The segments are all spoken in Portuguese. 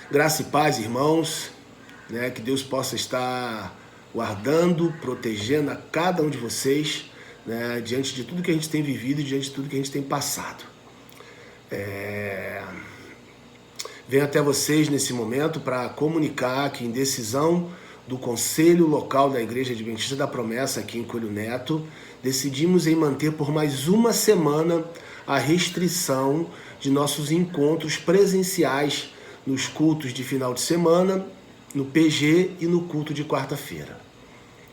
Graça e paz, irmãos, né? Que Deus possa estar guardando, protegendo a cada um de vocês, né? Diante de tudo que a gente tem vivido e diante de tudo que a gente tem passado. Venho até vocês nesse momento para comunicar que, em decisão do Conselho Local da Igreja Adventista da Promessa aqui em Coelho Neto, decidimos em manter por mais uma semana a restrição de nossos encontros presenciais nos cultos de final de semana, no PG e no culto de quarta-feira.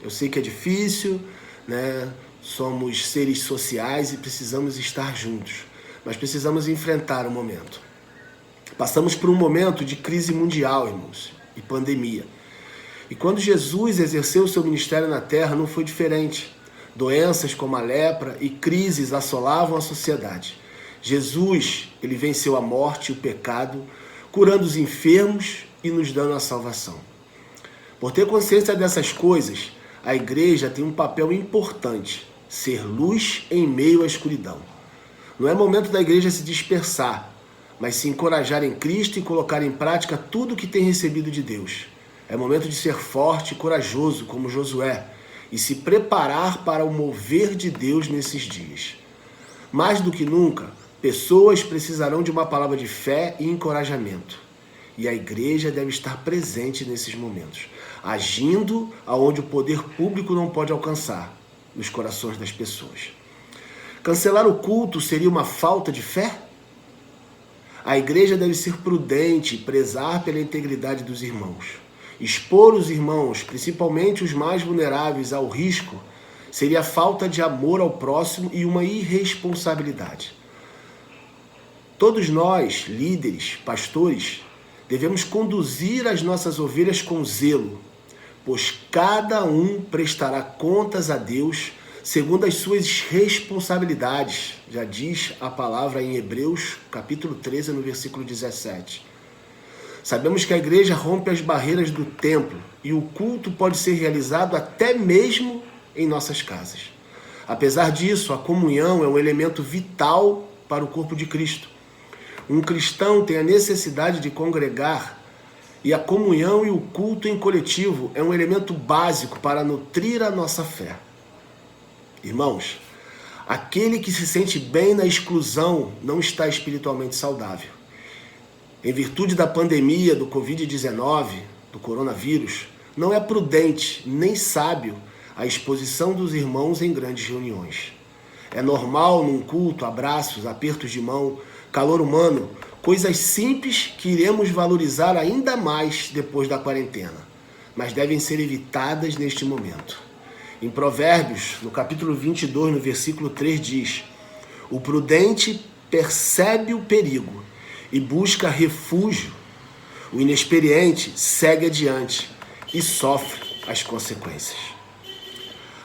Eu sei que é difícil, né? Somos seres sociais e precisamos estar juntos, mas precisamos enfrentar o momento. Passamos por um momento de crise mundial, irmãos, e pandemia. E quando Jesus exerceu o seu ministério na terra, não foi diferente. Doenças como a lepra e crises assolavam a sociedade. Jesus, ele venceu a morte e o pecado, curando os enfermos e nos dando a salvação. Por ter consciência dessas coisas, a igreja tem um papel importante: ser luz em meio à escuridão. Não é momento da igreja se dispersar, mas se encorajar em Cristo e colocar em prática tudo o que tem recebido de Deus. É momento de ser forte e corajoso, como Josué, e se preparar para o mover de Deus nesses dias. Mais do que nunca, pessoas precisarão de uma palavra de fé e encorajamento. E a igreja deve estar presente nesses momentos, agindo aonde o poder público não pode alcançar, nos corações das pessoas. Cancelar o culto seria uma falta de fé? A igreja deve ser prudente e prezar pela integridade dos irmãos. Expor os irmãos, principalmente os mais vulneráveis, ao risco seria falta de amor ao próximo e uma irresponsabilidade. Todos nós, líderes, pastores, devemos conduzir as nossas ovelhas com zelo, pois cada um prestará contas a Deus segundo as suas responsabilidades. Já diz a palavra em Hebreus, capítulo 13, no versículo 17. Sabemos que a igreja rompe as barreiras do templo e o culto pode ser realizado até mesmo em nossas casas. Apesar disso, a comunhão é um elemento vital para o corpo de Cristo. Um cristão tem a necessidade de congregar, e a comunhão e o culto em coletivo é um elemento básico para nutrir a nossa fé. Irmãos, aquele que se sente bem na exclusão não está espiritualmente saudável. Em virtude da pandemia do Covid-19, do coronavírus, não é prudente nem sábio a exposição dos irmãos em grandes reuniões. É normal num culto, abraços, apertos de mão, calor humano, coisas simples que iremos valorizar ainda mais depois da quarentena, mas devem ser evitadas neste momento. Em Provérbios, no capítulo 22, no versículo 3, diz: o prudente percebe o perigo e busca refúgio. O inexperiente segue adiante e sofre as consequências.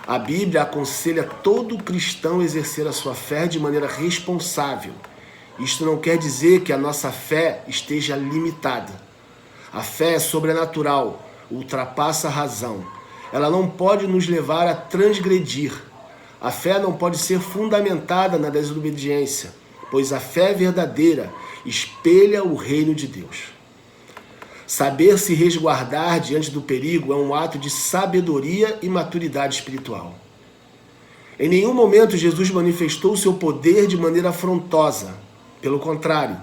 A Bíblia aconselha todo cristão a exercer a sua fé de maneira responsável. Isto não quer dizer que a nossa fé esteja limitada. A fé é sobrenatural, ultrapassa a razão. Ela não pode nos levar a transgredir. A fé não pode ser fundamentada na desobediência, pois a fé verdadeira espelha o reino de Deus. Saber se resguardar diante do perigo é um ato de sabedoria e maturidade espiritual. Em nenhum momento Jesus manifestou o seu poder de maneira afrontosa. Pelo contrário,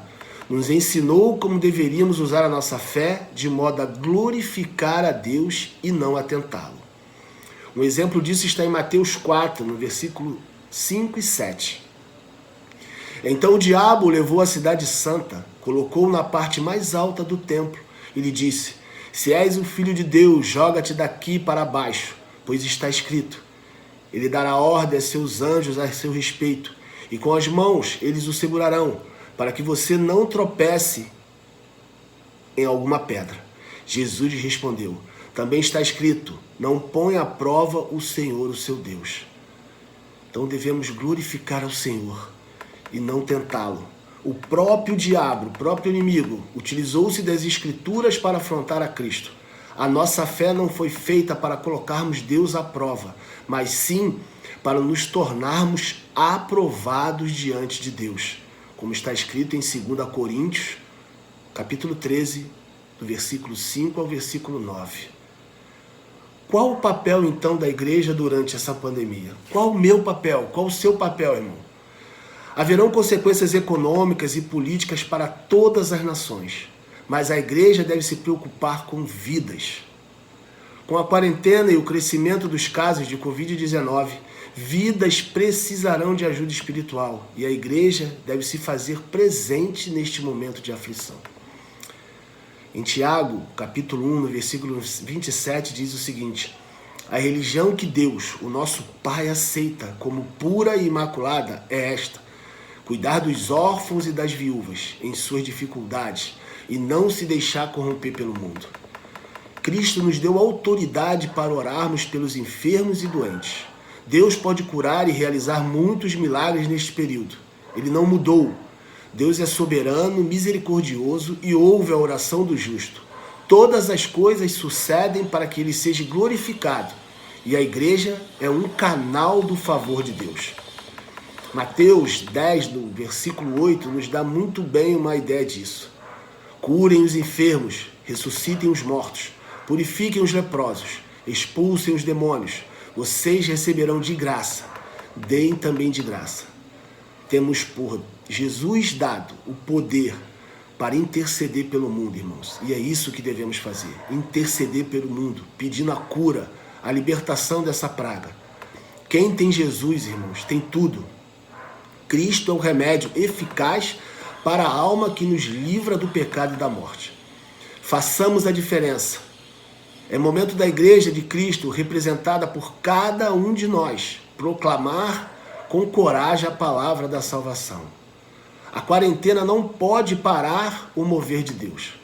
nos ensinou como deveríamos usar a nossa fé de modo a glorificar a Deus e não a tentá-lo. Um exemplo disso está em Mateus 4, no versículo 5 e 7. Então o diabo levou a cidade santa, colocou-o na parte mais alta do templo e lhe disse: se és o filho de Deus, joga-te daqui para baixo, pois está escrito: ele dará ordem a seus anjos a seu respeito, e com as mãos eles o segurarão, para que você não tropece em alguma pedra. Jesus lhe respondeu: também está escrito: não põe à prova o Senhor, o seu Deus. Então devemos glorificar ao Senhor e não tentá-lo. O próprio diabo, o próprio inimigo, utilizou-se das Escrituras para afrontar a Cristo. A nossa fé não foi feita para colocarmos Deus à prova, mas sim para nos tornarmos aprovados diante de Deus, como está escrito em 2 Coríntios, capítulo 13, do versículo 5 ao versículo 9. Qual o papel, então, da igreja durante essa pandemia? Qual o meu papel? Qual o seu papel, irmão? Haverão consequências econômicas e políticas para todas as nações, mas a igreja deve se preocupar com vidas. Com a quarentena e o crescimento dos casos de Covid-19, vidas precisarão de ajuda espiritual e a igreja deve se fazer presente neste momento de aflição. Em Tiago, capítulo 1, no versículo 27, diz o seguinte: a religião que Deus, o nosso Pai, aceita como pura e imaculada é esta: cuidar dos órfãos e das viúvas em suas dificuldades e não se deixar corromper pelo mundo. Cristo nos deu autoridade para orarmos pelos enfermos e doentes. Deus pode curar e realizar muitos milagres neste período. Ele não mudou. Deus é soberano, misericordioso e ouve a oração do justo. Todas as coisas sucedem para que ele seja glorificado. E a igreja é um canal do favor de Deus. Mateus 10, no versículo 8, nos dá muito bem uma ideia disso. Curem os enfermos, ressuscitem os mortos, purifiquem os leprosos, expulsem os demônios. Vocês receberão de graça, deem também de graça. Temos por Jesus dado o poder para interceder pelo mundo, irmãos. E é isso que devemos fazer, interceder pelo mundo, pedindo a cura, a libertação dessa praga. Quem tem Jesus, irmãos, tem tudo. Cristo é o remédio eficaz para a alma que nos livra do pecado e da morte. Façamos a diferença. É momento da Igreja de Cristo, representada por cada um de nós, proclamar com coragem a palavra da salvação. A quarentena não pode parar o mover de Deus.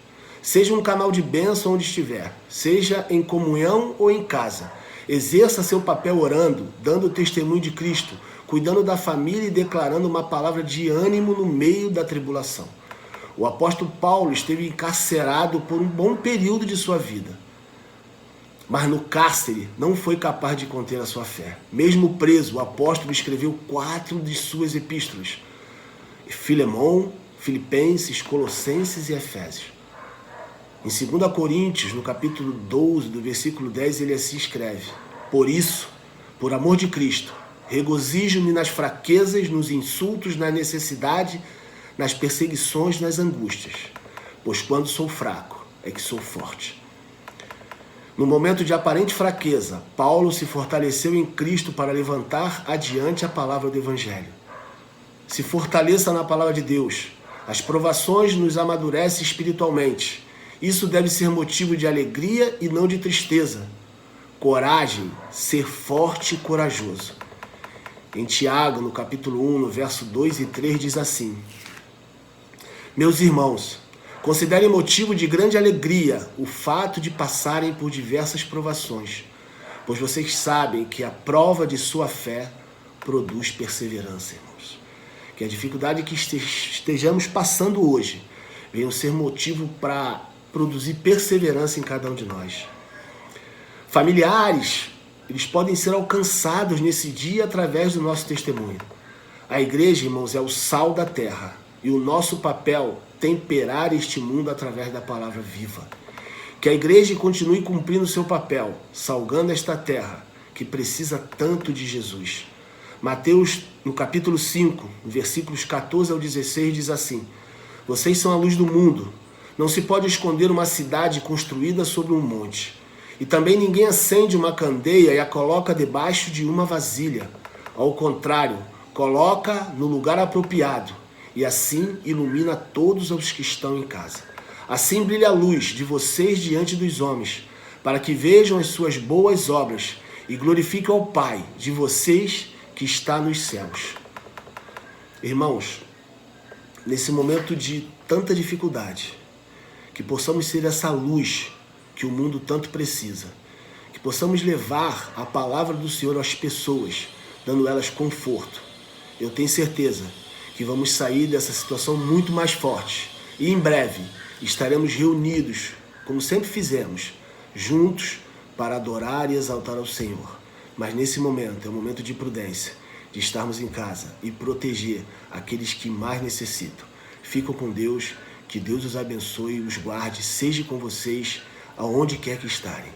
Seja um canal de bênção onde estiver, seja em comunhão ou em casa. Exerça seu papel orando, dando o testemunho de Cristo, cuidando da família e declarando uma palavra de ânimo no meio da tribulação. O apóstolo Paulo esteve encarcerado por um bom período de sua vida, mas no cárcere não foi capaz de conter a sua fé. Mesmo preso, o apóstolo escreveu 4 de suas epístolas: Filemão, Filipenses, Colossenses e Efésios. Em 2 Coríntios, no capítulo 12, do versículo 10, ele assim escreve: por isso, por amor de Cristo, regozijo-me nas fraquezas, nos insultos, na necessidade, nas perseguições, nas angústias, pois quando sou fraco é que sou forte. No momento de aparente fraqueza, Paulo se fortaleceu em Cristo para levantar adiante a palavra do Evangelho. Se fortaleça na palavra de Deus. As provações nos amadurecem espiritualmente. Isso deve ser motivo de alegria e não de tristeza. Coragem, ser forte e corajoso. Em Tiago, no capítulo 1, no verso 2 e 3, diz assim: meus irmãos, considerem motivo de grande alegria o fato de passarem por diversas provações, pois vocês sabem que a prova de sua fé produz perseverança, irmãos. Que a dificuldade que estejamos passando hoje venha ser motivo para produzir perseverança em cada um de nós. Familiares, eles podem ser alcançados nesse dia através do nosso testemunho. A igreja, irmãos, é o sal da terra e o nosso papel temperar este mundo através da palavra viva. Que a igreja continue cumprindo seu papel, salgando esta terra que precisa tanto de Jesus. Mateus, no capítulo 5, versículos 14 ao 16, diz assim: vocês são a luz do mundo. Não se pode esconder uma cidade construída sobre um monte. E também ninguém acende uma candeia e a coloca debaixo de uma vasilha. Ao contrário, coloca no lugar apropriado e assim ilumina todos os que estão em casa. Assim brilha a luz de vocês diante dos homens, para que vejam as suas boas obras e glorifiquem ao Pai de vocês que está nos céus. Irmãos, nesse momento de tanta dificuldade, que possamos ser essa luz que o mundo tanto precisa, que possamos levar a palavra do Senhor às pessoas, dando elas conforto. Eu tenho certeza que vamos sair dessa situação muito mais forte e em breve estaremos reunidos, como sempre fizemos, juntos para adorar e exaltar ao Senhor. Mas nesse momento é um momento de prudência, de estarmos em casa e proteger aqueles que mais necessitam. Ficam com Deus, Que Deus os abençoe e os guarde, seja com vocês aonde quer que estarem.